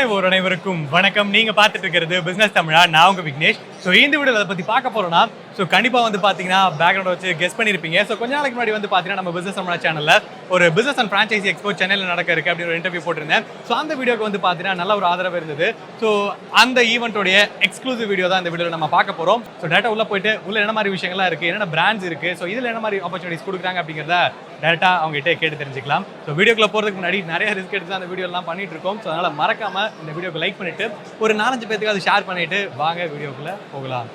பார்வோர் அனைவருக்கும் வணக்கம். நீங்க பார்த்துட்டு இருக்கிறது பிசினஸ் தமிழா. நான் உங்க விக்னேஷ். ஸோ இந்த வீடியோவில் அதை பற்றி பார்க்க போறோம்னா, ஸோ கண்டிப்பாக வந்து பார்த்தீங்கன்னா பேக்ரவுண்ட் வச்சு கெஸ் பண்ணியிருப்பீங்க. ஸோ கொஞ்ச நாளைக்கு முன்னாடி வந்து பார்த்தீங்கன்னா நம்ம பிசினஸ் தமிழா சேனலில் ஒரு பிசினஸ் அண்ட் ஃப்ரான்ச்சைசி எக்ஸ்போ சென்னையில் நடக்க இருக்கு அப்படின்னு ஒரு இன்டர்வியூ போட்டிருந்தேன். ஸோ அந்த வீடியோக்கு வந்து பார்த்தீங்கன்னா நல்ல ஒரு ஆதரவு இருந்தது. ஸோ அந்த ஈவெண்ட்டோடைய எக்ஸ்க்ளூசிவ் வீடியோ தான் இந்த வீடியோவில் நம்ம பார்க்க போகிறோம். ஸோ டேரக்டாக உள்ள போயிட்டு உள்ள என்ன மாதிரி விஷயங்கள்லாம் இருக்குது, என்னென்ன பிராண்ட்ஸ் இருக்குது, ஸோ இதில் என்ன மாதிரி ஆப்பர்ச்சுனிட்டிஸ் கொடுக்குறாங்க அப்படிங்கிறத டேரெக்டாக அவங்ககிட்ட கேட்டு தெரிஞ்சுக்கலாம். ஸோ வீடியோக்குள்ள போகிறதுக்கு முன்னாடி நிறைய ரிஸ்க் எடுத்து தான் அந்த வீடியோலாம் பண்ணிட்டு இருக்கோம். ஸோ அதனால் மறக்காமல் இந்த வீடியோக்கு லைக் பண்ணிவிட்டு ஒரு 4-5 பேருக்கு அதை ஷேர் பண்ணிவிட்டு வாங்க வீடியோக்குள்ளே போகலாம்.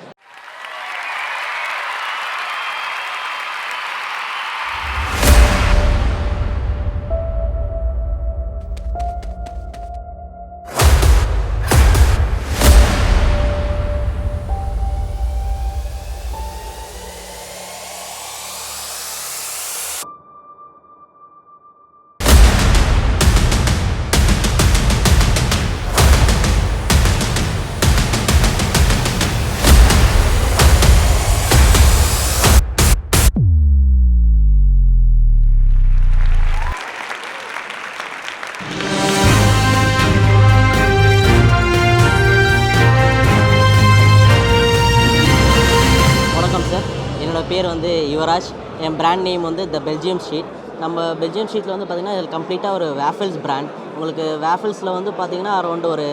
பேர் வந்து யுவராஜ். என் பிராண்ட் நேம் வந்து த பெல்ஜியம் ஸ்ட்ரீட். நம்ம பெல்ஜியம் ஸ்ட்ரீட்டில் வந்து பார்த்திங்கன்னா இதில் கம்ப்ளீட்டாக ஒரு வேஃபிள்ஸ் பிராண்ட். உங்களுக்கு வேஃபிள்ஸில் வந்து பார்த்திங்கன்னா அரௌண்ட் ஒரு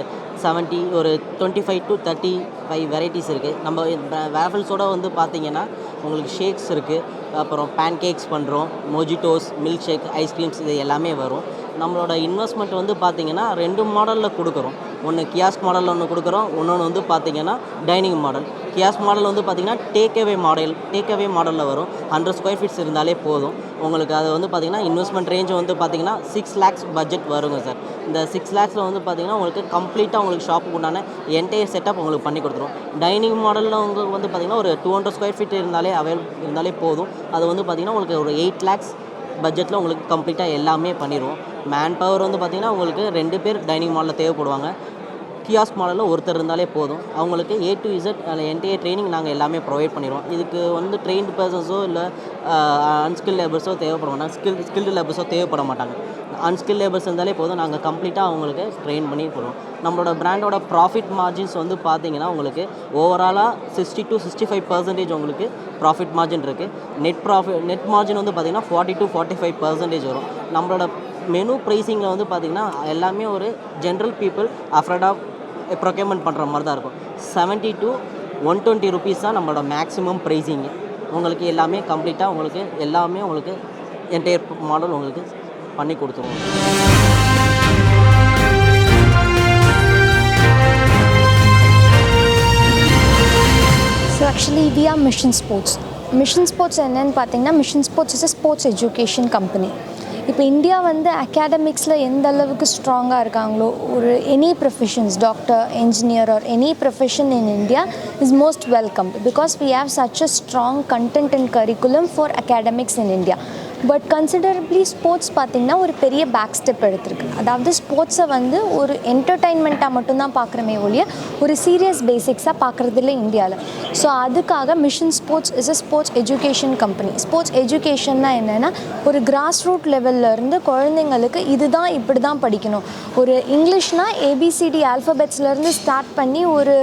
70 ஒரு 25 to 35 வெரைட்டிஸ் இருக்குது. நம்ம வேஃபிள்ஸோடு வந்து பார்த்திங்கன்னா உங்களுக்கு ஷேக்ஸ் இருக்குது, அப்புறம் பேன் கேக்ஸ் பண்ணுறோம், மொஜிட்டோஸ், மில்க் ஷேக், ஐஸ்கிரீம்ஸ் இது எல்லாமே வரும். நம்மளோட இன்வெஸ்ட்மெண்ட் வந்து பார்த்திங்கன்னா 2 மாடலில் கொடுக்குறோம். ஒன்று கியாஸ்க் மாடலில் ஒன்று கொடுக்குறோம், இன்னொன்று வந்து பார்த்திங்கன்னா டைனிங் மாடல். கியாஸ்க் மாடல் வந்து பார்த்திங்கன்னா டேக் அவே மாடலில் வரும். 100 ஸ்கொயர் ஃபீட்ஸ் இருந்தாலே போதும் உங்களுக்கு. அது வந்து பார்த்திங்கன்னா இன்வெஸ்ட்மெண்ட் ரேஞ்ச் வந்து பார்த்திங்கன்னா 6 lakhs பட்ஜெட் வருங்க சார். இந்த 6 lakhஸில் வந்து பார்த்திங்கன்னா உங்களுக்கு கம்ப்ளீட்டாக உங்களுக்கு ஷாப்புக்கு உண்டான என்டையர் செட்டப் உங்களுக்கு பண்ணி கொடுத்துரும். டைனிங் மாடலில் உங்களுக்கு வந்து பார்த்திங்கன்னா ஒரு 200 ஸ்கொயர் ஃபீட் இருந்தாலே போதும். அது வந்து பார்த்திங்கன்னா உங்களுக்கு ஒரு 8 lakhs பட்ஜெட்டில் உங்களுக்கு கம்ப்ளீட்டாக எல்லாமே பண்ணிடுவோம். மேன் பவர் வந்து பார்த்திங்கன்னா உங்களுக்கு 2 பேர் டைனிங் மாடலில் தேவைப்படுவாங்க. கியாஸ்க் மாடலில் ஒருத்தர் இருந்தாலே போதும். அவங்களுக்கு A to Z entire training நாங்கள் எல்லாமே ப்ரொவைட் பண்ணிடுவோம். இதுக்கு வந்து ட்ரெயின்டு பர்சன்ஸோ இல்லை அன்ஸ்கில் லேபர்ஸோ தேவைப்பட மாட்டாங்க, ஸ்கில்டு லேபர்ஸோ தேவைப்பட மாட்டாங்க. அன்ஸ்கில் லேபர்ஸ் இருந்தாலே போதும், நாங்கள் கம்ப்ளீட்டாக அவங்களுக்கு ட்ரெயின் பண்ணி போடுவோம். நம்மளோட பிராண்டோட ப்ராஃபிட் மார்ஜின்ஸ் வந்து பார்த்திங்கன்னா உங்களுக்கு ஓவராலாக 60 to 65% உங்களுக்கு ப்ராஃபிட் மார்ஜின் இருக்குது. நெட் மார்ஜின் வந்து பார்த்திங்கன்னா 40 to 45% வரும். நம்மளோட மெனு ப்ரைஸிங்கில் வந்து பார்த்திங்கன்னா எல்லாமே ஒரு ஜென்ரல் பீப்புள் அஃப்ரடாக ப்ரொக்யூர்மெண்ட் பண்ணுற மாதிரி தான் இருக்கும். 70 to 120 rupees தான் நம்மளோட மேக்ஸிமம் ப்ரைஸிங்கு. உங்களுக்கு எல்லாமே கம்ப்ளீட்டாக உங்களுக்கு என்டையர் மாடல் உங்களுக்கு பண்ணி கொடுத்துருவோம். So actually we are mission sports. Mission sports என்னென்னு பார்த்தீங்கன்னா, mission sports is sports education company. இப்போ இந்தியா வந்து அகாடமிக்ஸில் எந்த அளவுக்கு ஸ்ட்ராங்காக இருக்காங்களோ, ஒரு any professions, doctor, engineer or any profession in India is most welcomed because we have such a strong content and curriculum for academics in India. But considerably sports பார்த்திங்கன்னா ஒரு பெரிய பேக் ஸ்டெப் எடுத்திருக்கு. அதாவது ஸ்போர்ட்ஸை வந்து ஒரு என்டர்டைன்மெண்ட்டாக மட்டும்தான் பார்க்குறமே ஒழிய ஒரு சீரியஸ் பேசிக்ஸாக பார்க்குறதில்ல இந்தியாவில். ஸோ அதுக்காக mission sports is a sports education company. Sports எஜுகேஷன்னா என்னென்னா, ஒரு கிராஸ் ரூட் லெவல்லேருந்து குழந்தைங்களுக்கு இதுதான் இப்படி தான் படிக்கணும், ஒரு இங்கிலீஷ்னால் ABCD ஆல்ஃபபெட்ஸ்லேருந்து ஸ்டார்ட் பண்ணி ஒரு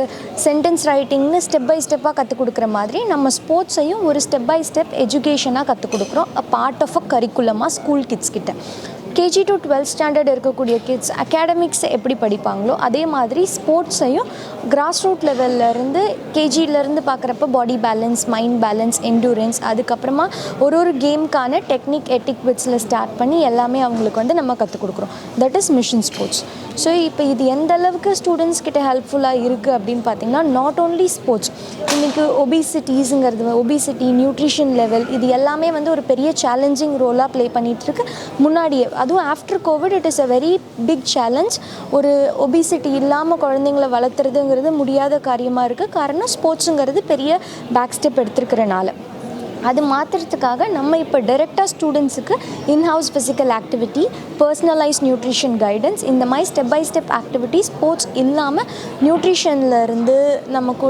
சென்டென்ஸ் ரைட்டிங்னு ஸ்டெப் பை ஸ்டெப்பாக கற்றுக் கொடுக்குற மாதிரி நம்ம ஸ்போர்ட்ஸையும் ஒரு ஸ்டெப் பை ஸ்டெப் எஜுகேஷனாக கற்றுக் கொடுக்குறோம். அ பார்ட் ஆஃப் அ கரிக்குலமாக ஸ்கூல் கிட்ஸ் கிட்ட. KG to 12th ஸ்டாண்டர்ட் இருக்கக்கூடிய கிட்ஸ் அகாடமிக்ஸ் எப்படி படிப்பாங்களோ அதே மாதிரி ஸ்போர்ட்ஸையும் கிராஸ் ரூட் லெவல்லேருந்து கேஜியிலேருந்து பார்க்குறப்ப பாடி பேலன்ஸ், மைண்ட் பேலன்ஸ், என்டூரன்ஸ், அதுக்கப்புறமா ஒரு கேமுக்கான டெக்னிக், எட்டிக்விட்ஸில் ஸ்டார்ட் பண்ணி எல்லாமே அவங்களுக்கு வந்து நம்ம கற்றுக் கொடுக்குறோம். That is mission sports. So இப்போ இது எந்த அளவுக்கு ஸ்டூடெண்ட்ஸ் கிட்ட ஹெல்ப்ஃபுல்லாக இருக்குது அப்படின்னு பார்த்தீங்கன்னா, நாட் ஓன்லி ஸ்போர்ட்ஸ், இன்றைக்கி ஒபிசிட்டி, நியூட்ரிஷன் லெவல், இது எல்லாமே வந்து ஒரு பெரிய சேலஞ்சிங் ரோலாக ப்ளே பண்ணிகிட்ருக்கு முன்னாடியே. அதுவும் after covid it is a very big challenge. ஒரு ஒபிசிட்டி இல்லாமல் குழந்தைங்களை வளர்த்துறதுங்கிறது முடியாத காரியமாக இருக்குது. காரணம் ஸ்போர்ட்ஸுங்கிறது பெரிய பேக் ஸ்டெப் எடுத்துருக்கிறனால. அது மாற்றுறதுக்காக நம்ம இப்போ டைரெக்டாக ஸ்டூடெண்ட்ஸுக்கு in house physical activity, personalise nutrition guidance, இந்த மாதிரி step by step activity, sports இல்லாமல் நியூட்ரிஷன்லேருந்து நமக்கு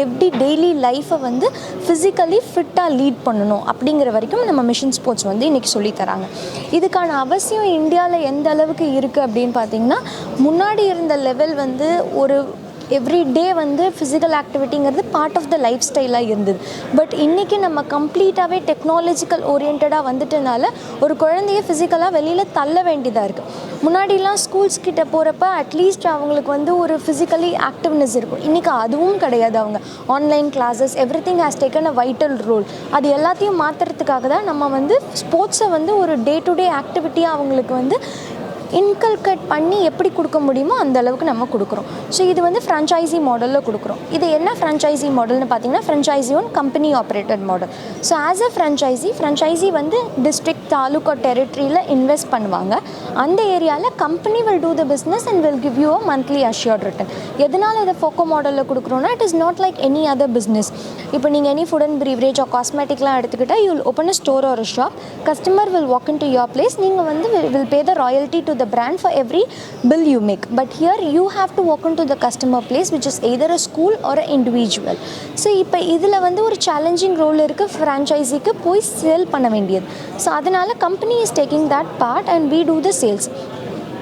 எப்படி டெய்லி லைஃப்பை வந்து ஃபிசிக்கலி ஃபிட்டாக லீட் பண்ணணும் அப்படிங்கிற வரைக்கும் நம்ம மிஷன் ஸ்போர்ட்ஸ் வந்து இன்றைக்கி சொல்லித்தராங்க. இதுக்கான அவசியம் இந்தியாவில் எந்த அளவுக்கு இருக்குது அப்படின்னு பார்த்திங்கன்னா, முன்னாடி இருந்த லெவல் வந்து ஒரு எவ்ரிடே வந்து ஃபிசிக்கல் ஆக்டிவிட்டிங்கிறது பார்ட் ஆஃப் த லைஃப் ஸ்டைலாக இருந்தது. பட் இன்றைக்கி நம்ம கம்ப்ளீட்டாகவே டெக்னாலஜிக்கல் ஓரியன்டாக வந்துட்டனால ஒரு குழந்தைய ஃபிசிக்கலாக வெளியில் தள்ள வேண்டியதாக இருக்குது. முன்னாடிலாம் ஸ்கூல்ஸ் கிட்ட போகிறப்ப அட்லீஸ்ட் அவங்களுக்கு வந்து ஒரு ஃபிசிக்கலி ஆக்டிவ்னஸ் இருக்கும். இன்றைக்கி அதுவும் கிடையாது. அவங்க online classes everything has taken a vital role. அது எல்லாத்தையும் மாற்றுறதுக்காக தான் நம்ம வந்து ஸ்போர்ட்ஸை வந்து ஒரு டே டு டே ஆக்டிவிட்டியாக அவங்களுக்கு வந்து இன்கல்கேட் பண்ணி எப்படி கொடுக்க முடியுமோ அந்த அளவுக்கு நம்ம கொடுக்குறோம். ஸோ இது வந்து ஃப்ரான்ச்சைசி மாடலில் கொடுக்குறோம். இது என்ன ஃப்ரான்ச்சைசி மாடல்னு பார்த்தீங்கன்னா, ஃப்ரான்ச்சைசி ஒன் கம்பெனி ஆப்ரேட்டட் மாடல். ஸோ ஆஸ் அ ஃப்ரான்ச்சைசி வந்து டிஸ்ட்ரிக்ட், தாலுக்கா, டெரிட்டரியில் இன்வெஸ்ட் பண்ணுவாங்க. அந்த ஏரியாவில் company will do the business and will give you a monthly assured return. எதனால் இதை ஃபோக்கோ மாடலில் கொடுக்குறோன்னா, it is not like any other business. இப்போ நீங்கள் any food and beverage or காஸ்மெட்டிக்லாம் எடுத்துக்கிட்டால், you will open a store or a shop, customer will walk in to your place, நீங்கள் வந்து will pay the royalty to the brand for every bill you make. But here you have to walk into the customer place, which is either a school or an individual. So இப்போ இதில் வந்து ஒரு challenging role இருக்குது ஃப்ரான்ச்சைஸிக்கு போய் sale பண்ண வேண்டியது. So அதனால் company is taking that part and we do the sales.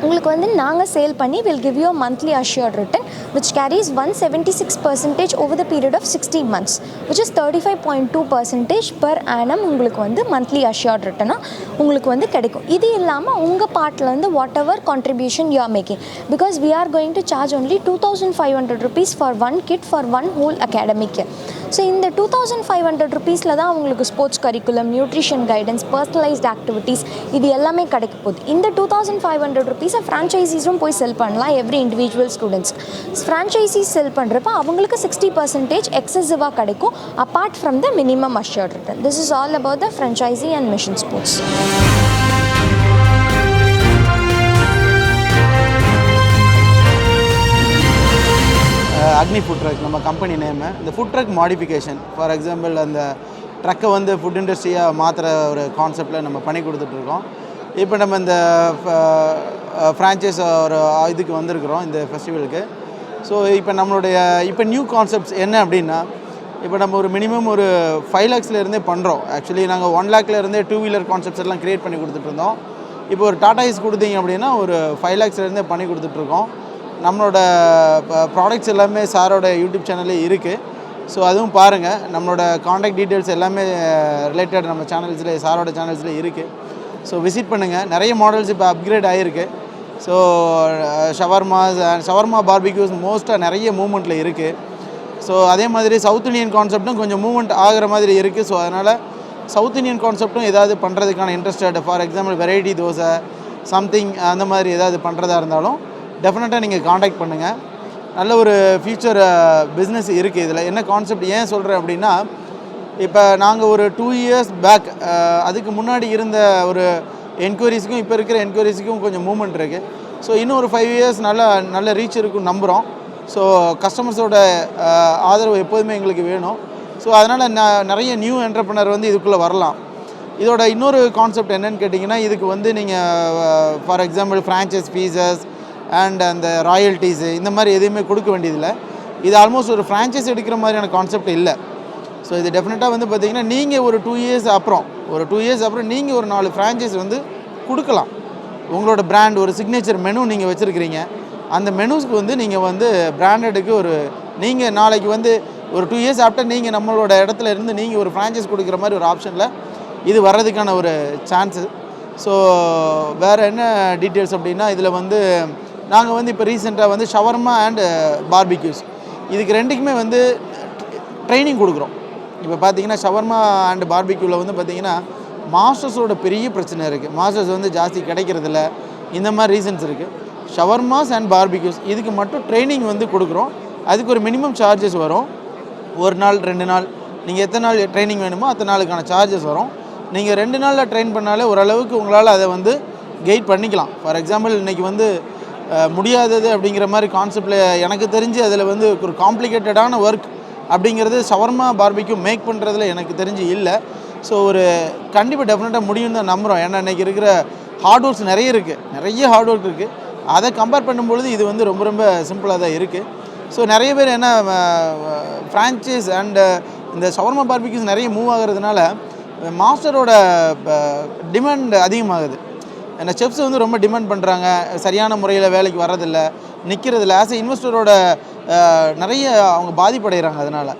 உங்களுக்கு வந்து நாங்கள் சேல் பண்ணி will give you a monthly assured return which carries 176% over the period of 16 months, which is 35.2% per annum உங்களுக்கு வந்து monthly assured ரிட்டனாக உங்களுக்கு வந்து கிடைக்கும். இது இல்லாமல் உங்கள் பார்ட்லேருந்து whatever contribution you are making, because we are going to charge only 2,500 rupees for one kit for one whole academic year. So இந்த 2,500 rupeesல தான் உங்களுக்கு sports curriculum, nutrition guidance, personalised activities இது எல்லாமே கிடைக்க போகுது. இந்த 2,500 rupeesஸை ஃப்ரான்ச்சைசிஸும் போய் செல் பண்ணலாம் every individual students. Franchisees sell பண்ணுறப்ப அவங்களுக்கு 60% எக்ஸசிவாக கிடைக்கும் apart from the minimum assured return. This is all about the franchisee and mission sports. Agni food truck நம்ம கம்பெனி நேமு. இந்த food truck modification, for example அந்த ட்ரக்கை வந்து ஃபுட் இண்டஸ்ட்ரியாக மாற்றுற ஒரு கான்செப்டில் நம்ம பண்ணி கொடுத்துட்ருக்கோம். இப்போ நம்ம இந்த ஃப்ரான்ச்சைஸ் ஒரு இதுக்கு வந்திருக்கிறோம் இந்த ஃபெஸ்டிவலுக்கு. ஸோ இப்போ நம்மளுடைய நியூ கான்செப்ட்ஸ் என்ன அப்படின்னா, இப்போ நம்ம ஒரு மினிமம் ஒரு 5 lakhsலேருந்தே பண்ணுறோம். ஆக்சுவலி நாங்கள் 1 lakhலேருந்தே 2 wheeler கான்செப்ட்ஸ் எல்லாம் க்ரியேட் பண்ணி கொடுத்துட்ருந்தோம். இப்போ ஒரு டாடா ஏஸ் கொடுத்தீங்க அப்படின்னா ஒரு 5 lakhsலேருந்தே பண்ணி கொடுத்துட்ருக்கோம். நம்மளோட ப்ராடக்ட்ஸ் எல்லாமே சாரோட யூடியூப் சேனல்லே இருக்குது. ஸோ அதுவும் பாருங்கள். நம்மளோட காண்டாக்ட் டீட்டெயில்ஸ் எல்லாமே ரிலேட்டட் நம்ம சேனல்ஸில், சாரோட சேனல்ஸில் இருக்குது. ஸோ விசிட் பண்ணுங்கள். நிறைய மாடல்ஸ் இப்போ அப்கிரேட் ஆகிருக்கு. ஸோ ஷவர்மா பார்பிக்யூஸ் மோஸ்ட்டாக நிறைய மூவ்மெண்ட்டில் இருக்குது. ஸோ அதே மாதிரி சவுத் இண்டியன் கான்செப்ட்டும் கொஞ்சம் மூவ்மெண்ட் ஆகிற மாதிரி இருக்குது. ஸோ அதனால் சவுத் இண்டியன் கான்செப்ட்டும் ஏதாவது பண்ணுறதுக்கான interested, for example variety dosa something அந்த மாதிரி ஏதாவது பண்ணுறதா இருந்தாலும் டெஃபினட்டாக நீங்கள் காண்டாக்ட் பண்ணுங்கள். நல்ல ஒரு ஃப்யூச்சர் பிஸ்னஸ் இருக்குது இதில். என்ன கான்செப்ட் ஏன் சொல்கிறேன் அப்படின்னா, இப்போ நாங்கள் ஒரு 2 years பேக் அதுக்கு முன்னாடி இருந்த ஒரு என்கொயரிஸுக்கும் இப்போ இருக்கிற என்கொயரிஸுக்கும் கொஞ்சம் மூவ்மெண்ட் இருக்குது. ஸோ இன்னும் ஒரு 5 years நல்ல ரீச் இருக்குன்னு நம்புகிறோம். ஸோ கஸ்டமர்ஸோட ஆதரவு எப்போதுமே எங்களுக்கு வேணும். ஸோ அதனால் நிறைய நியூ என்டர்ப்ரனர் வந்து இதுக்குள்ளே வரலாம். இதோட இன்னொரு கான்செப்ட் என்னென்னு கேட்டிங்கன்னா, இதுக்கு வந்து நீங்கள் for example franchise fees and அந்த ராயல்ட்டிஸு இந்த மாதிரி எதுவுமே கொடுக்க வேண்டியதில்லை. இது ஆல்மோஸ்ட் ஒரு ஃப்ரான்ச்சைஸ் எடுக்கிற மாதிரியான கான்செப்ட் இல்லை. ஸோ இது டெஃபினட்டாக வந்து பார்த்திங்கன்னா, நீங்கள் ஒரு 2 years அப்புறம் நீங்கள் ஒரு 4 ஃப்ரான்ச்சைஸ் வந்து கொடுக்கலாம். உங்களோட பிராண்ட் ஒரு சிக்னேச்சர் மெனு நீங்கள் வச்சுருக்கிறீங்க. அந்த மெனுஸ்க்கு வந்து நீங்கள் வந்து பிராண்டடுக்கு ஒரு நீங்கள் நாளைக்கு வந்து ஒரு 2 years ஆஃப்டர் நீங்கள் நம்மளோட இடத்துல இருந்து நீங்கள் ஒரு ஃப்ரான்ச்சைஸ் கொடுக்குற மாதிரி ஒரு ஆப்ஷனில் இது வர்றதுக்கான ஒரு சான்ஸு. ஸோ வேறு என்ன டீட்டெயில்ஸ் அப்படின்னா, இதில் வந்து நாங்கள் வந்து இப்போ ரீசெண்டாக வந்து ஷவர்மா அண்ட் பார்பிக்யூஸ் இதுக்கு ரெண்டுக்குமே வந்து ட்ரைனிங் கொடுக்குறோம். இப்போ பார்த்தீங்கன்னா ஷவர்மா அண்ட் பார்பிக்யூவில் வந்து பார்த்திங்கன்னா மாஸ்டர்ஸோட பெரிய பிரச்சனை இருக்குது. மாஸ்டர்ஸ் வந்து ஜாஸ்தி கிடைக்கிறதில்ல. இந்த மாதிரி ரீசன்ஸ் இருக்குது. ஷவர்மாஸ் அண்ட் பார்பிக்யூஸ் இதுக்கு மட்டும் ட்ரைனிங் வந்து கொடுக்குறோம். அதுக்கு ஒரு மினிமம் சார்ஜஸ் வரும். 1 நாள் 2 நாள் நீங்கள் எத்தனை நாள் ட்ரைனிங் வேணுமோ அத்தனை நாளுக்கான சார்ஜஸ் வரும். நீங்கள் 2 நாளில் ட்ரெயின் பண்ணாலே ஓரளவுக்கு உங்களால் அதை வந்து கைட் பண்ணிக்கலாம். ஃபார் எக்ஸாம்பிள் இன்றைக்கி வந்து முடியாதது அப்படிங்கிற மாதிரி கான்செப்டில் எனக்கு தெரிஞ்சு அதில் வந்து ஒரு காம்ப்ளிகேட்டடான ஒர்க் அப்படிங்கிறது ஷவர்மா பார்பிக்யூ மேக் பண்ணுறதுல எனக்கு தெரிஞ்சு இல்லை. ஸோ ஒரு கண்டிப்பாக டெஃபினட்டாக முடியும்னு தான் நம்புகிறோம். ஏன்னா இன்றைக்கி இருக்கிற ஹார்ட் ஒர்க்ஸ் நிறைய ஹார்ட் ஒர்க் இருக்குது. அதை கம்பேர் பண்ணும்பொழுது இது வந்து ரொம்ப ரொம்ப சிம்பிளாக தான் இருக்குது. ஸோ நிறைய பேர் என்ன ஃப்ரான்ச்சைஸ் அண்டு இந்த ஷவர்மா பார்பிக்யூஸ் நிறைய மூவ் ஆகிறதுனால மாஸ்டரோட டிமாண்ட் அதிகமாகுது. ஏன்னா செஃப்ஸ் வந்து ரொம்ப டிமாண்ட் பண்ணுறாங்க, சரியான முறையில் வேலைக்கு வர்றதில்ல, நிற்கிறதில்ல. ஆஸ் எ இன்வெஸ்டரோட நிறைய அவங்க பாதிப்படைகிறாங்க அதனால்.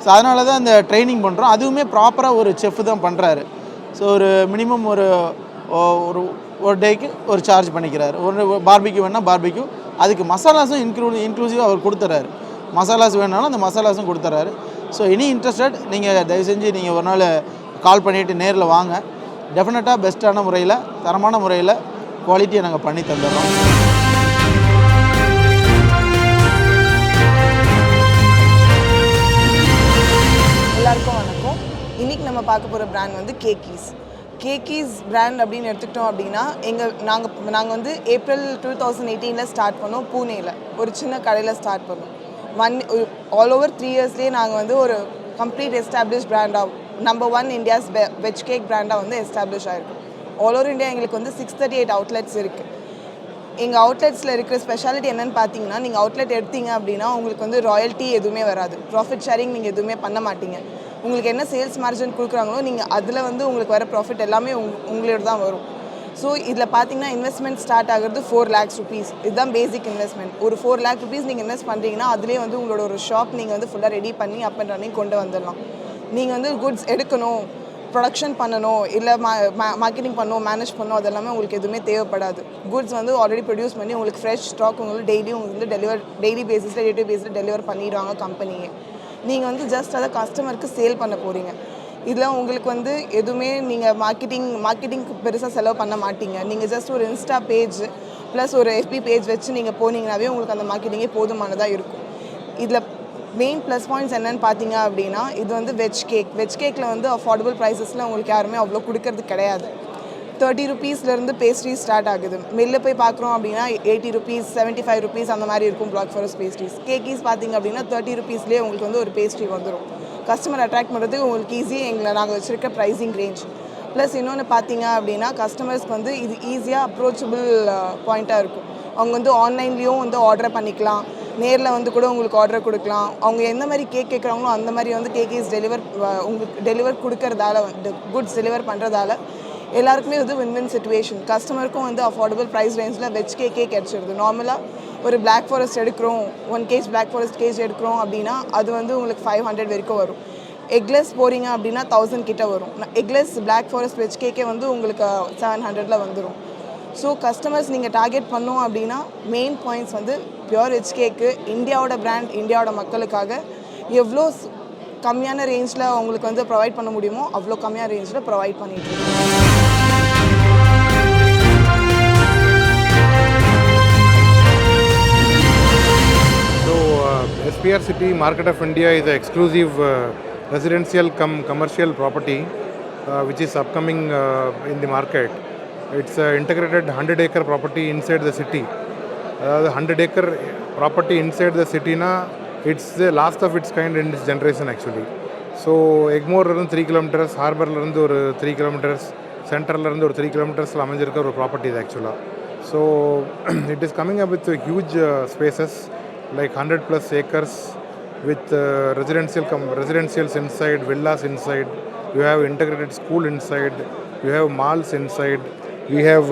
ஸோ அதனால தான் இந்த ட்ரைனிங் பண்ணுறோம். அதுவுமே ப்ராப்பராக ஒரு செஃப் தான் பண்ணுறாரு. ஸோ ஒரு மினிமம் ஒரு ஒரு டேக்கு ஒரு சார்ஜ் பண்ணிக்கிறாரு. ஒரு பார்பிக்யூ வேணால் பார்பிக்யூ, அதுக்கு மசாலாஸும் இன்க்ளூசிவாக அவர் கொடுத்துறாரு. மசாலாஸ் வேணாலும் அந்த மசாலாஸும் கொடுத்துறாரு. ஸோ எனி இன்ட்ரெஸ்டட் நீங்கள் தயவு செஞ்சு நீங்கள் ஒரு நாள் கால் பண்ணிவிட்டு நேரில் வாங்க. டெஃபினட்டாக பெஸ்ட்டான முறையில், தரமான முறையில் குவாலிட்டியை நாங்கள் பண்ணி தந்துடுறோம். எல்லாருக்கும் வணக்கம். இன்றைக்கி நம்ம பார்க்க போகிற பிராண்ட் வந்து கேக்கீஸ் பிராண்ட் அப்படின்னு எடுத்துக்கிட்டோம் அப்படின்னா நாங்கள் வந்து ஏப்ரல் 2018 ஸ்டார்ட் பண்ணோம். பூனேயில் ஒரு சின்ன கடையில் ஸ்டார்ட் பண்ணோம். ஆல் ஓவர் 3 இயர்ஸ்லேயே நாங்கள் வந்து ஒரு கம்ப்ளீட் எஸ்டாப்ளிஷ் பிராண்டாக நம்பர் 1 இந்தியாஸ் வெஜ் கேக் பிராண்டாக வந்து எஸ்டாப்ளிஷ் ஆகிருக்கும். ஆல் ஓவர் இந்தியா எங்களுக்கு வந்து 638 அவுட்லெட்ஸ் இருக்குது. எங்கள் அவுட்லெட்ஸில் இருக்கிற ஸ்பெஷாலிட்டி என்னென்னு பார்த்தீங்கன்னா, நீங்கள் அவுட்லெட் எடுத்தீங்க அப்படின்னா உங்களுக்கு வந்து ராயல்ட்டி எதுவுமே வராது, ப்ராஃபிட் ஷேரிங் நீங்கள் எதுவுமே பண்ண மாட்டீங்க. உங்களுக்கு என்ன சேல்ஸ் மார்ஜின் கொடுக்குறாங்களோ நீங்கள் அதில் வந்து உங்களுக்கு வர ப்ராஃபிட் எல்லாமே உங்களோட தான் வரும். ஸோ இதில் பார்த்தீங்கன்னா இன்வெஸ்ட்மெண்ட் ஸ்டார்ட் ஆகிறது 4 lakhs rupees. இதுதான் பேசிக் இன்வெஸ்ட்மெண்ட். ஒரு 4 lakh rupees நீங்கள் இன்வெஸ்ட் பண்ணுறீங்கன்னா அதிலே வந்து உங்களோட ஒரு ஷாப் நீங்கள் வந்து ஃபுல்லாக ரெடி பண்ணி அப் அண்ட் ரன்னிங் கொண்டு வந்துடலாம். நீங்கள் வந்து குட்ஸ் எடுக்கணும், ப்ரொடக்ஷன் பண்ணணும், இல்லை மார்க்கெட்டிங் பண்ணணும், மேனேஜ் பண்ணணும், அதெல்லாமே உங்களுக்கு எதுவுமே தேவைப்படாது. குட்ஸ் வந்து ஆல்ரெடி ப்ரொடியூஸ் பண்ணி உங்களுக்கு ஃப்ரெஷ் ஸ்டாக் உங்களுக்கு உங்களுக்கு வந்து டெய்லி பேசிஸில் டே டு பேஸில் டெலிவர் பண்ணிடுவாங்க கம்பெனியே. நீங்கள் வந்து ஜஸ்ட் அதை கஸ்டமருக்கு சேல் பண்ண போகிறீங்க. இதில் உங்களுக்கு வந்து எதுவுமே நீங்கள் மார்க்கெட்டிங்க்கு பெருசாக செலவு பண்ண மாட்டீங்க. நீங்கள் ஜஸ்ட் ஒரு இன்ஸ்டா பேஜ் ப்ளஸ் ஒரு எஃபி பேஜ் வச்சு நீங்கள் போனீங்கன்னாவே உங்களுக்கு அந்த மார்க்கெட்டிங்கே போதுமானதாக இருக்கும். இதில் மெயின் ப்ளஸ் பாயிண்ட்ஸ் என்னென்னு பார்த்தீங்க அப்படின்னா, இது வந்து வெஜ் கேக்கில் வந்து அஃபோர்டபுள் ப்ரைஸஸில் உங்களுக்கு யாருமே அவ்வளோ கொடுக்கறது கிடையாது. 30 rupeesலேருந்து பேஸ்ட்ரி ஸ்டார்ட் ஆகுது. வெளில போய் பார்க்குறோம் அப்படின்னா 80 rupees 75 rupees அந்த மாதிரி இருக்கும் பிளாக் ஃபாரஸ்ட் பேஸ்ட்ரிஸ். கேக்கீஸ் பார்த்திங்க அப்படின்னா 30 rupeesலேயே உங்களுக்கு வந்து ஒரு பேஸ்ட்ரி வந்துடும். கஸ்டமர் அட்ராக்ட் பண்ணுறதுக்கு உங்களுக்கு ஈஸியாக நாங்கள் வச்சுருக்க ப்ரைஸிங் ரேஞ்ச். ப்ளஸ் இன்னொன்று பார்த்தீங்க அப்படின்னா கஸ்டமர்ஸ்க்கு வந்து இது ஈஸியாக அப்ரோச்சபிள் பாயிண்ட்டாக இருக்கும். அவங்க வந்து ஆன்லைன்லேயும் வந்து ஆர்டர் பண்ணிக்கலாம், நேரில் வந்து கூட உங்களுக்கு ஆர்டர் கொடுக்கலாம். அவங்க எந்த மாதிரி கேக் கேட்குறாங்களோ அந்த மாதிரி வந்து கேக்கீஸ் உங்களுக்கு டெலிவர் கொடுக்கறதால வந்து குட்ஸ் டெலிவர் பண்ணுறதால எல்லாருக்குமே வந்து வின் சிச்சுவேஷன். கஸ்டமருக்கும் வந்து அஃபோர்டபுள் ப்ரைஸ் ரேஞ்சில் வெஜ் கேக்கே கிடச்சிருது. நார்மலாக ஒரு பிளாக் ஃபாரஸ்ட் எடுக்கிறோம், 1 kg பிளாக் ஃபாரஸ்ட் கேஜ் எடுக்கிறோம் அப்படின்னா அது வந்து உங்களுக்கு 500 வரைக்கும் வரும். எக்லெஸ் போகிறீங்க அப்படின்னா 1000 கிட்ட வரும். எக்லெஸ் பிளாக் ஃபாரஸ்ட் வெஜ் கேக்கே வந்து உங்களுக்கு 700 வந்துடும். ஸோ கஸ்டமர்ஸ் நீங்கள் டார்கெட் பண்ணோம் அப்படின்னா மெயின் பாயிண்ட்ஸ் வந்து பியூர் வெஜ் கேக்கு, இந்தியாவோட பிராண்ட், இந்தியாவோட மக்களுக்காக எவ்வளோ கம்மியான ரேஞ்சில் அவங்களுக்கு வந்து ப்ரொவைட் பண்ண முடியுமோ அவ்வளோ கம்மியான ரேஞ்சில் ப்ரொவைட் பண்ணிட்டு இருக்கோம். SPR City Market of India is an exclusive residential commercial property which is upcoming in the market. It's an integrated 100-acre property inside the city. 100-acre property inside the city na, it's the last of its kind in this generation actually. So Egmore irund 3 kilometers, Harbour irund or 3 kilometers, Central irund or 3 kilometers la அமைஞ்சிருக்க ஒரு property இது actually. So it is coming up with huge spaces like 100+ acres with residentials inside, villas inside. You have integrated school inside, you have malls inside. We have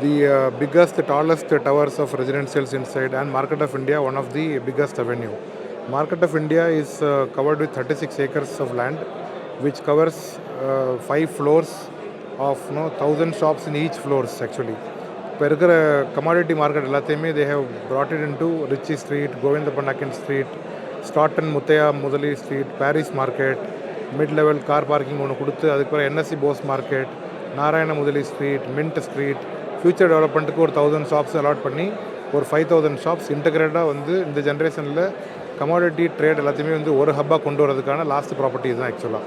the biggest, tallest towers of residentials inside, and Market of India, one of the biggest avenue. Market of India is covered with 36 acres of land, which covers 5 floors of 1,000 shops in each floors actually. இப்போ இருக்கிற commodity market எல்லாத்தையுமே they have brought it into Ritchie Street, Govinda Pannakin Street, Stoughton Muthaiya Mudali Street, Paris Market, mid level car parking ஒன்று கொடுத்து அதுக்கப்புறம் NSC Bose market, Narayana Mudali street, mint street, future டெவலப்மெண்ட்டுக்கு ஒரு 1000 shops allot பண்ணி ஒரு 5000 ஷாப்ஸ் இன்டகிரேட்டாக வந்து இந்த ஜென்ரேஷனில் கமாடிட்டி ட்ரேட் எல்லாத்தையுமே வந்து ஒரு ஹப்பாக கொண்டு வரதுக்கான லாஸ்ட் ப்ராப்பர்ட்டி இதுதான் ஆக்சுவலாக.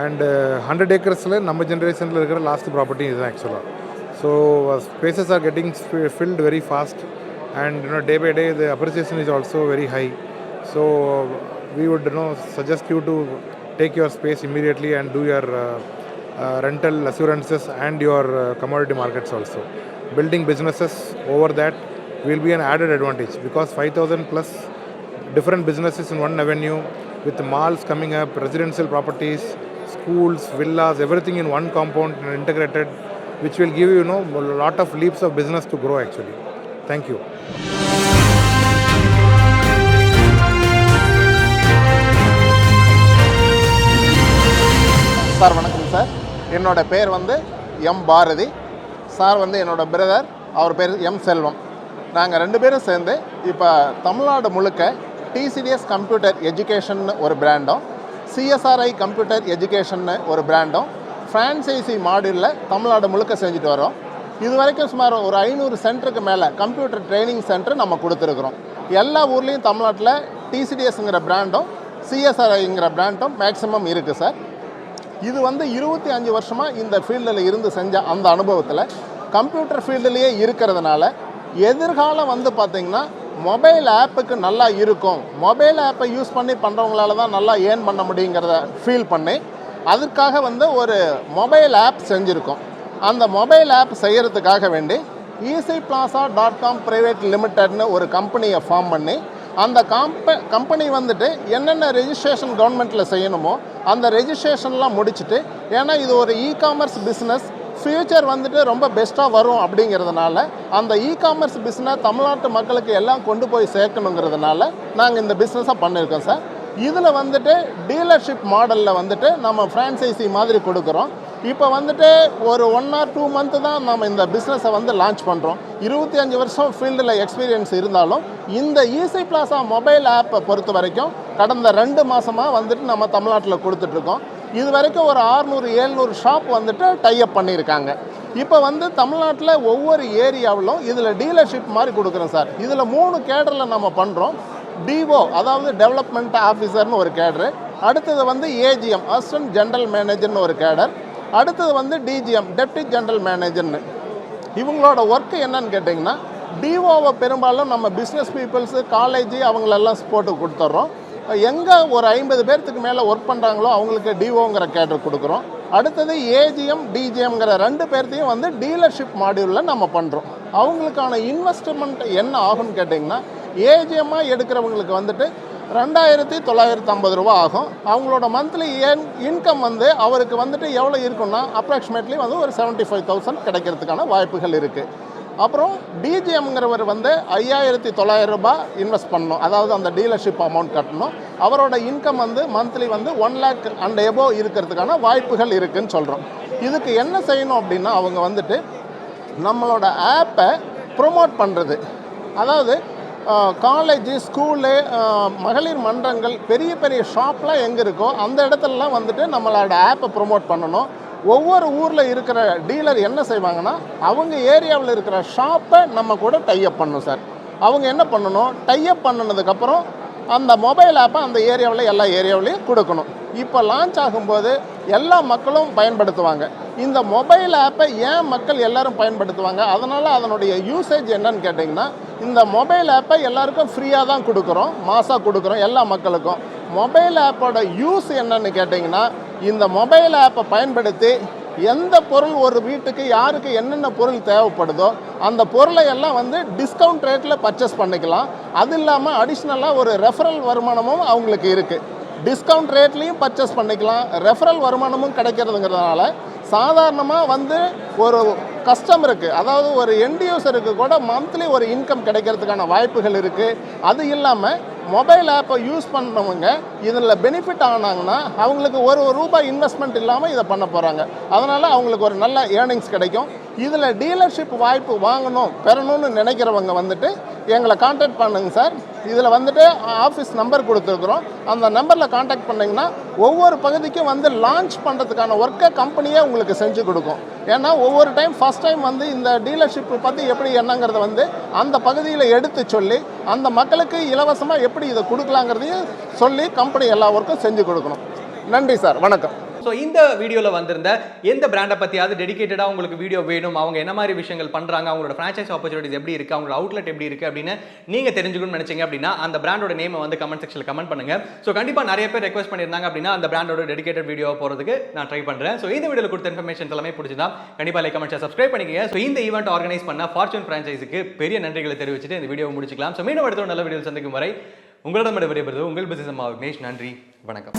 அண்டு 100 acresல நம்ம ஜென்ரேஷனில் இருக்கிற லாஸ்ட் ப்ராப்பர்ட்டி இதுதான் ஆக்சுவலாக. So spaces are getting filled very fast, and day by day the appreciation is also very high. So we would suggest you to take your space immediately and do your rental assurances and your commodity markets also. Building businesses over that will be an added advantage because 5,000 plus different businesses in one avenue with malls coming up, residential properties, schools, villas, everything in one compound and integrated, which will give you, a lot of leaps of business to grow actually. Thank you. Sir வணக்கம் sir, என்னோட பேர் வந்து M Bharathi. Sir வந்து என்னோட brother, அவர் பேர் M செல்வம். நாங்கள் 2 பேரும் சேர்ந்து இப்போ தமிழ்நாடு முழுக்க டிசிடிஎஸ் கம்ப்யூட்டர் எஜுகேஷன் ஒரு பிராண்டும், சிஎஸ்ஆர்ஐ கம்ப்யூட்டர் எஜுகேஷன் ஒரு பிராண்டும் ஃப்ரான்சைசி மாடியூலில் தமிழ்நாடு முழுக்க செஞ்சுட்டு வரோம். இது வரைக்கும் சுமார் ஒரு 500 சென்டருக்கு மேலே கம்ப்யூட்டர் ட்ரைனிங் சென்டர் நம்ம கொடுத்துருக்குறோம். எல்லா ஊர்லேயும் தமிழ்நாட்டில் டிசிடிஎஸ்ங்கிற பிராண்டும் சிஎஸ்ஆர்ஐங்கிற பிராண்டும் மேக்ஸிமம் இருக்குது சார். இது வந்து 25 வருஷமாக இந்த ஃபீல்டில் இருந்து செஞ்ச அந்த அனுபவத்தில் கம்ப்யூட்டர் ஃபீல்டுலேயே இருக்கிறதுனால எதிர்காலம் வந்து பார்த்திங்கன்னா மொபைல் ஆப்புக்கு நல்லா இருக்கும், மொபைல் ஆப்பை யூஸ் பண்ணி பண்ணுறவங்களால தான் நல்லா ஏர்ன் பண்ண முடியுங்கிறத ஃபீல் பண்ணி அதுக்காக வந்து ஒரு மொபைல் ஆப் செஞ்சுருக்கோம். அந்த மொபைல் ஆப் செய்கிறதுக்காக வேண்டி easyplaza.com பிரைவேட் லிமிட்டட்னு ஒரு கம்பெனியை ஃபார்ம் பண்ணி அந்த கம்பெனி வந்துட்டு என்னென்ன ரெஜிஸ்ட்ரேஷன் கவர்மெண்ட்டில் செய்யணுமோ அந்த ரெஜிஸ்ட்ரேஷன்லாம் முடிச்சுட்டு, ஏன்னா இது ஒரு இ-காமர்ஸ் பிஸ்னஸ், ஃப்யூச்சர் வந்துட்டு ரொம்ப பெஸ்ட்டாக வரும் அப்படிங்கிறதுனால அந்த இ-காமர்ஸ் பிஸ்னஸ் தமிழ்நாட்டு மக்களுக்கு எல்லாம் கொண்டு போய் சேர்க்கணுங்கிறதுனால நாங்கள் இந்த பிஸ்னஸை பண்ணியிருக்கோம் சார். இதில் வந்துட்டு டீலர்ஷிப் மாடலில் வந்துட்டு நம்ம ஃப்ரான்சைசி மாதிரி கொடுக்குறோம். இப்போ வந்துட்டு ஒரு 1 or 2 month தான் நம்ம இந்த பிஸ்னஸை வந்து லான்ச் பண்ணுறோம். 25 வருஷம் ஃபீல்டில் எக்ஸ்பீரியன்ஸ் இருந்தாலும் இந்த ஈஸி பிளாசா மொபைல் ஆப்பை பொறுத்த வரைக்கும் கடந்த 2 மாதமாக வந்துட்டு நம்ம தமிழ்நாட்டில் கொடுத்துட்ருக்கோம். இது வரைக்கும் ஒரு 600-700 ஷாப் வந்துட்டு டைஅப் பண்ணியிருக்காங்க. இப்போ வந்து தமிழ்நாட்டில் ஒவ்வொரு ஏரியாவிலும் இதில் டீலர்ஷிப் மாதிரி கொடுக்குறோம் சார். இதில் 3 கேடரில் நம்ம பண்ணுறோம். டிஓ அதாவது டெவலப்மெண்ட் ஆஃபீஸர்னு ஒரு கேடரு, அடுத்தது வந்து ஏஜிஎம் அசிஸ்டன்ட் ஜென்ரல் மேனேஜர்னு ஒரு கேடர், அடுத்தது வந்து டிஜிஎம் டெப்டி ஜென்ரல் மேனேஜர்னு. இவங்களோட ஒர்க்கு என்னன்னு கேட்டிங்கன்னா, டிஓவை பெரும்பாலும் நம்ம பிஸ்னஸ் பீப்புள்ஸு, காலேஜ் அவங்களெல்லாம் போட்டு கொடுத்துட்றோம். எங்கே ஒரு 50 பேர்த்துக்கு மேலே ஒர்க் பண்ணுறாங்களோ அவங்களுக்கு டிஓங்கிற கேடர் கொடுக்குறோம். அடுத்தது ஏஜிஎம் டிஜிஎம்ங்கிற 2 பேர்த்தையும் வந்து டீலர்ஷிப் மாடியூலில் நம்ம பண்ணுறோம். அவங்களுக்கான இன்வெஸ்ட்மெண்ட் என்ன ஆகும்னு கேட்டிங்கன்னா, ஏஜிஎம்மாக எடுக்கிறவங்களுக்கு வந்துட்டு 2,950 ரூபா ஆகும். அவங்களோட மந்த்லி இன்கம் வந்து அவருக்கு வந்துட்டு எவ்வளோ இருக்குன்னா அப்ராக்சிமேட்லி வந்து ஒரு 75,000 கிடைக்கிறதுக்கான வாய்ப்புகள் இருக்குது. அப்புறம் டிஜிஎம்ங்கிறவர் வந்து 5,900 ரூபா இன்வெஸ்ட் பண்ணணும், அதாவது அந்த டீலர்ஷிப் அமௌண்ட் கட்டணும். அவரோட இன்கம் வந்து மந்த்லி வந்து 1 lakh அண்ட் எபோவ் இருக்கிறதுக்கான வாய்ப்புகள் இருக்குதுன்னு சொல்கிறோம். இதுக்கு என்ன செய்யணும் அப்படின்னா, அவங்க வந்துட்டு நம்மளோட ஆப்பை ப்ரொமோட் பண்ணுறது, அதாவது காலேஜு, ஸ்கூலு, மகளிர் மன்றங்கள், பெரிய பெரிய ஷாப்லாம் எங்கே இருக்கோ அந்த இடத்துலலாம் வந்துட்டு நம்மளோட ஆப்பை ப்ரொமோட் பண்ணணும். ஒவ்வொரு ஊரில் இருக்கிற டீலர் என்ன செய்வாங்கன்னா, அவங்க ஏரியாவில் இருக்கிற ஷாப்பை நம்ம கூட டைஅப் பண்ணணும் சார். அவங்க என்ன பண்ணணும், டைஅப் பண்ணினதுக்கப்புறம் அந்த மொபைல் ஆப்பை அந்த ஏரியாவில் எல்லா ஏரியாவிலையும் கொடுக்கணும். இப்போ லான்ச் ஆகும்போது எல்லா மக்களும் பயன்படுத்துவாங்க. இந்த மொபைல் ஆப்பை ஏன் மக்கள் எல்லோரும் பயன்படுத்துவாங்க, அதனால் அதனுடைய யூசேஜ் என்னன்னு கேட்டிங்கன்னா, இந்த மொபைல் ஆப்பை எல்லாருக்கும் ஃப்ரீயாக தான் கொடுக்குறோம், மாதம் கொடுக்குறோம் எல்லா மக்களுக்கும். மொபைல் ஆப்போட யூஸ் என்னன்னு கேட்டிங்கன்னா, இந்த மொபைல் ஆப்பை பயன்படுத்தி எந்த பொருள் ஒரு வீட்டுக்கு யாருக்கு என்னென்ன பொருள் தேவைப்படுதோ அந்த பொருளை எல்லாம் வந்து டிஸ்கவுண்ட் ரேட்டில் பர்ச்சேஸ் பண்ணிக்கலாம். அது இல்லாமல் அடிஷ்னலாக ஒரு ரெஃபரல் வருமானமும் அவங்களுக்கு இருக்குது. டிஸ்கவுண்ட் ரேட்லேயும் பர்ச்சேஸ் பண்ணிக்கலாம், ரெஃபரல் வருமானமும் கிடைக்கிறதுங்கிறதுனால சாதாரணமாக வந்து ஒரு கஸ்டமருக்கு, அதாவது ஒரு எண்ட் யூசருக்கு கூட மந்த்லி ஒரு இன்கம் கிடைக்கிறதுக்கான வாய்ப்புகள் இருக்குது. அது இல்லாமல் மொபைல் ஆப்பை யூஸ் பண்ணுறவங்க இதில் பெனிஃபிட் ஆனாங்கன்னா அவங்களுக்கு ஒரு ரூபாய் இன்வெஸ்ட்மெண்ட் இல்லாமல் இதை பண்ண போகிறாங்க. அதனால் அவங்களுக்கு ஒரு நல்ல ஏர்னிங்ஸ் கிடைக்கும். இதில் டீலர்ஷிப் வாய்ப்பு வாங்கணும், பெறணும்னு நினைக்கிறவங்க வந்துட்டு எங்களை காண்டாக்ட் பண்ணுங்க சார். இதில் வந்துட்டு ஆஃபீஸ் நம்பர் கொடுத்துருக்குறோம். அந்த நம்பரில் காண்டாக்ட் பண்ணிங்கன்னா ஒவ்வொரு பகுதிக்கும் வந்து லான்ச் பண்ணுறதுக்கான ஒர்க்கை கம்பெனியே உங்களுக்கு செஞ்சு கொடுக்கும். ஏன்னா ஒவ்வொரு டைம் ஃபஸ்ட் டைம் வந்து இந்த டீலர்ஷிப் பற்றி எப்படி என்னங்கிறத வந்து அந்த பகுதியில் எடுத்து சொல்லி அந்த மக்களுக்கு இலவசமாக எப்படி இதை கொடுக்கலாங்கிறதையும் சொல்லி கம்பெனி எல்லா ஒர்க்கும் செஞ்சு கொடுக்கணும். நன்றி சார், வணக்கம். ஸோ இந்த வீடியோவில் வந்திருந்த எந்த பிராண்டை பற்றியாவது டெடிகேட்டடாக உங்களுக்கு வீடியோ வேணும், அவங்க என்ன மாதிரி விஷயங்கள் பண்ணுறாங்க, அவங்களோட ஃப்ரான்ச்சைஸ் ஆப்பர்ச்சுனிட்டிஸ் எப்படி இருக்குது, அவங்களோட அவுட்லெட் எப்படி இருக்குது அப்படின்னு நீங்கள் தெரிஞ்சுக்கணும்னு நினச்சிங்க அப்படின்னா அந்த பிராண்டோட நேமை வந்து கமெண்ட் செக்ஷனில் கமெண்ட் பண்ணுங்கள். ஸோ கண்டிப்பாக நிறைய பேர் ரெக்வஸ்ட் பண்ணியிருந்தாங்க அப்படின்னா அந்த பிராண்டோட டெடிகேட்டட் வீடியோ போகிறதுக்கு நான் ட்ரை பண்ணுறேன். ஸோ இந்த வீடியோவில் கொடுத்த இன்ஃபர்மேஷன் எல்லாமே பிடிச்சிருந்தா கண்டிப்பாக லைக் கமெண்ட் சப்ஸ்கிரைப் பண்ணிக்கங்க. ஸோ இந்த ஈவெண்ட் ஆர்கனைஸ் பண்ண ஃபார்ச்சூன் ஃப்ரான்ச்சைஸுக்கு பெரிய நன்றிகளை தெரிவிச்சுட்டு இந்த வீடியோவை முடிச்சுக்கலாம். ஸோ மீண்டும் அடுத்த நல்ல வீடியோ சந்திக்கும் வரை உங்களிடம் விடைபெறுவது உங்கள் பிசினஸ் அம்மா விக்னேஷ். நன்றி, வணக்கம்.